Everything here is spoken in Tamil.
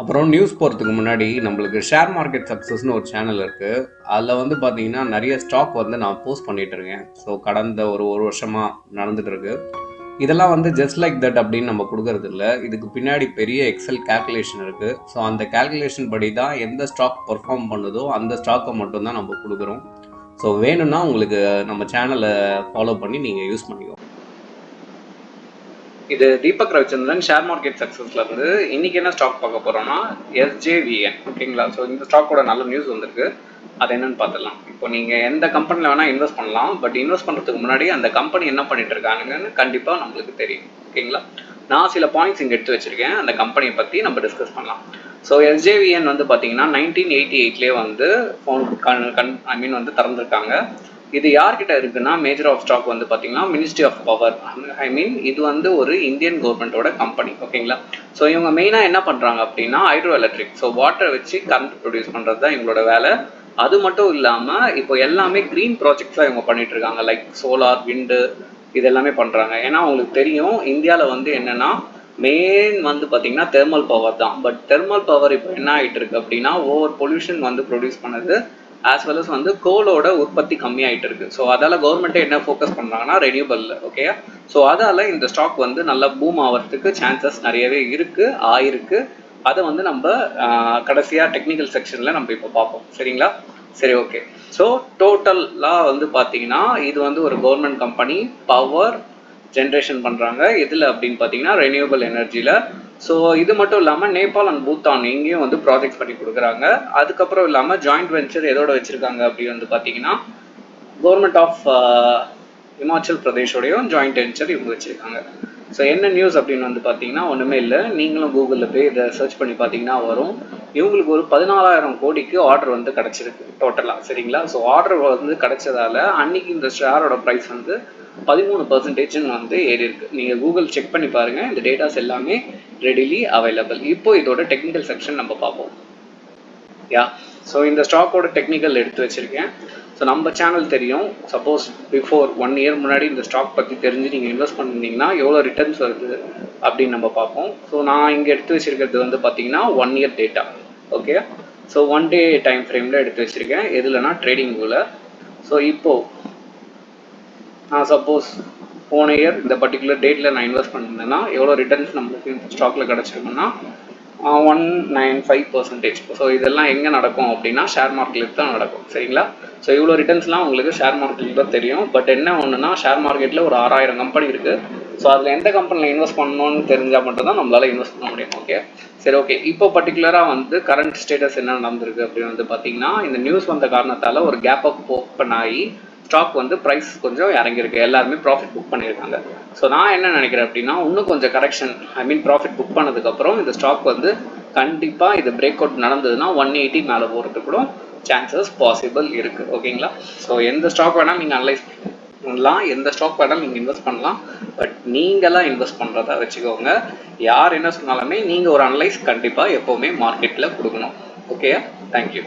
அப்புறம் நியூஸ் போகிறதுக்கு முன்னாடி நம்மளுக்கு ஷேர் மார்க்கெட் சக்ஸஸ்னு ஒரு சேனல் இருக்குது. அதில் வந்து பார்த்தீங்கன்னா நிறைய ஸ்டாக் வந்து நான் போஸ்ட் பண்ணிகிட்டு இருக்கேன். ஸோ கடந்த ஒரு வருஷமாக நடந்துட்டு இருக்கு. இதெல்லாம் வந்து ஜஸ்ட் லைக் தட் அப்படின்னு நம்ம கொடுக்கறது இல்லை. இதுக்கு பின்னாடி பெரிய எக்ஸல் கேல்குலேஷன் இருக்குது. ஸோ அந்த கேல்குலேஷன் படி தான் எந்த ஸ்டாக் பர்ஃபார்ம் பண்ணுதோ அந்த ஸ்டாக்கை மட்டும்தான் நம்ம கொடுக்குறோம். ஸோ வேணும்னா உங்களுக்கு நம்ம சேனலை ஃபாலோ பண்ணி நீங்கள் யூஸ் பண்ணிக்கோ. இது தீபக் ரவிச்சந்திரன் ஷேர் மார்க்கெட் சக்ஸஸ்ல இருந்து. இன்னைக்கு என்ன ஸ்டாக் பார்க்க போறோம்னா SJVN. ஓகேங்களா? ஸோ இந்த ஸ்டாக்கோட நல்ல நியூஸ் வந்திருக்கு. அது என்னன்னு பார்த்துடலாம். இப்போ நீங்க எந்த கம்பெனில வேணா இன்வெஸ்ட் பண்ணலாம். பட் இன்வெஸ்ட் பண்றதுக்கு முன்னாடி அந்த கம்பெனி என்ன பண்ணிட்டு இருக்காங்கன்னு கண்டிப்பா நம்மளுக்கு தெரியும். ஓகேங்களா? நான் சில பாயிண்ட்ஸ் இங்க எடுத்து வச்சிருக்கேன். அந்த கம்பெனியை பத்தி நம்ம டிஸ்கஸ் பண்ணலாம். ஸோ SJVN வந்து பார்த்தீங்கன்னா 1988 வந்து வந்து திறந்திருக்காங்க. இது யார்கிட்ட இருக்குன்னா மேஜர் ஆஃப் ஸ்டாக் வந்து பார்த்தீங்கன்னா மினிஸ்ட்ரி ஆஃப் பவர். இது வந்து ஒரு இந்தியன் கவர்மெண்ட்டோட கம்பெனி. ஓகேங்களா? ஸோ இவங்க மெயினாக என்ன பண்ணுறாங்க அப்படின்னா ஹைட்ரோ எலக்ட்ரிக், ஸோ வாட்டரை வச்சு கரண்ட் ப்ரொடியூஸ் பண்ணுறது தான் இவங்களோட வேலை. அது மட்டும் இல்லாமல் இப்போ எல்லாமே க்ரீன் ப்ராஜெக்ட்ஸாக இவங்க பண்ணிட்டு இருக்காங்க. லைக் சோலார், விண்டு, இது எல்லாமே பண்ணுறாங்க. ஏன்னா உங்களுக்கு தெரியும் இந்தியாவில் வந்து என்னென்னா மெயின் வந்து பார்த்தீங்கன்னா தெர்மல் பவர் தான். பட் தெர்மல் பவர் இப்போ என்ன ஆகிட்டு இருக்கு அப்படின்னா ஓவர் பொல்யூஷன் வந்து ப்ரொடியூஸ் பண்ணுது. ஆஸ் வெல் அஸ் வந்து கோலோட உற்பத்தி கம்மியாயிட்டு இருக்கு. ஸோ அதால கவர்மெண்ட்டே என்ன ஃபோக்கஸ் பண்ணுறாங்கன்னா ரெனியூபிள். ஓகே, ஸோ அதால இந்த ஸ்டாக் வந்து நல்லா பூம் ஆகிறதுக்கு சான்சஸ் நிறையவே ஆயிருக்கு. அதை வந்து நம்ம கடைசியாக டெக்னிக்கல் செக்ஷனில் நம்ம இப்போ பார்ப்போம். சரிங்களா? சரி, ஓகே. ஸோ டோட்டலாக வந்து பார்த்தீங்கன்னா இது வந்து ஒரு கவர்மெண்ட் கம்பெனி, பவர் ஜென்ரேஷன் பண்ணுறாங்க. இதில் அப்படின்னு பார்த்தீங்கன்னா ரெனியூபிள் எனர்ஜியில். ஸோ இது மட்டும் இல்லாமல் நேபாள் அண்ட் பூட்டான் இங்கேயும் வந்து ப்ராஜெக்ட் பண்ணி கொடுக்குறாங்க. அதுக்கப்புறம் இல்லாமல் ஜாயிண்ட் வெஞ்சர் எதோட வச்சுருக்காங்க அப்படின்னு வந்து பார்த்தீங்கன்னா கவர்மெண்ட் ஆஃப் இமாச்சல் பிரதேஷோடையும் ஜாயிண்ட் வெஞ்சர் இவங்க வச்சுருக்காங்க. ஸோ என்ன நியூஸ் அப்படின்னு வந்து பார்த்தீங்கன்னா ஒன்றுமே இல்லை. நீங்களும் கூகுளில் போய் இதை சர்ச் பண்ணி பார்த்தீங்கன்னா வரும். இவங்களுக்கு ஒரு 14,000 கோடிக்கு ஆர்டர் வந்து கிடச்சிருக்கு டோட்டலாக. சரிங்களா? ஸோ ஆர்டர் வந்து கிடைச்சதால அன்னைக்கு இந்த ஷேரோட ப்ரைஸ் வந்து 13% வந்து ஏறி இருக்கு. நீங்கள் கூகுள் செக் பண்ணி பாருங்கள். இந்த டேட்டாஸ் எல்லாமே ரெடிலி அவைலபிள். இப்போ இதோட டெக்னிக்கல் செக்ஷன் நம்ம பார்ப்போம். ஸோ இந்த ஸ்டாக்கோட டெக்னிக்கல் எடுத்து வச்சிருக்கேன். ஸோ நம்ம சேனல் தெரியும். சப்போஸ் பிஃபோர் 1 இயர் முன்னாடி இந்த ஸ்டாக் பற்றி தெரிஞ்சு நீங்கள் இன்வெஸ்ட் பண்ணிங்கன்னா எவ்வளோ ரிட்டர்ன்ஸ் வருது அப்படின்னு நம்ம பார்ப்போம். ஸோ நான் இங்கே எடுத்து வச்சிருக்கிறது வந்து பார்த்தீங்கன்னா 1 year data. Okay, so 1 day time ஃப்ரேமில் எடுத்து வச்சிருக்கேன். எதுலனா ட்ரேடிங் வியூவில். ஸோ இப்போது நான் சப்போஸ் போன இயர் இந்த பர்டிகுலர் டேட்டில் நான் இன்வெஸ்ட் பண்ணியிருந்தேன்னா எவ்வளோ ரிட்டர்ன்ஸ் நம்மளுக்கு இந்த ஸ்டாக்கில் கிடச்சிருக்குன்னா 195%. ஸோ இதெல்லாம் எங்கே நடக்கும் அப்படின்னா ஷேர் மார்க்கெட்டில் தான் நடக்கும். சரிங்களா? ஸோ இவ்வளோ ரிட்டர்ன்ஸ்லாம் உங்களுக்கு ஷேர் மார்க்கெட்டில் தான் தெரியும். பட் என்ன ஒன்றுனா ஷேர் மார்க்கெட்டில் ஒரு 6,000 கம்பெனி இருக்குது. ஸோ அதில் எந்த கம்பெனியில் இன்வெஸ்ட் பண்ணணும்னு தெரிஞ்சால் மட்டும்தான் நம்மளால் இன்வெஸ்ட் பண்ண முடியும். ஓகே, சரி, ஓகே. இப்போ பர்டிகுலராக வந்து கரண்ட் ஸ்டேட்டஸ் என்ன நடந்திருக்கு அப்படின்னு வந்து பார்த்தீங்கன்னா இந்த நியூஸ் வந்த காரணத்தால் ஒரு கேப் அப் ஓப்பன் ஆகி ஸ்டாக் வந்து ப்ரைஸ் கொஞ்சம் இறங்கியிருக்கு. எல்லாருமே ப்ராஃபிட் புக் பண்ணியிருக்காங்க. ஸோ நான் என்ன நினைக்கிறேன் அப்படின்னா இன்னும் கொஞ்சம் கரெக்ஷன், ப்ராஃபிட் புக் பண்ணதுக்கப்புறம் இந்த ஸ்டாக் வந்து கண்டிப்பாக இது பிரேக் அவுட் நடந்ததுன்னா 180 மேலே போகிறதுக்கு கூட சான்சஸ் பாசிபிள் இருக்குது. ஓகேங்களா? ஸோ எந்த ஸ்டாக் வேணால் நீங்கள் அனலைஸ் பண்ணலாம், எந்த ஸ்டாக் வேணால் நீங்கள் இன்வெஸ்ட் பண்ணலாம். பட் நீங்களாம் இன்வெஸ்ட் பண்ணுறதா வச்சுக்கோங்க. யார் என்ன சொன்னாலுமே நீங்கள் ஒரு அனலைஸ் கண்டிப்பாக எப்போவுமே மார்க்கெட்டில் கொடுக்கணும். Okay, thank you.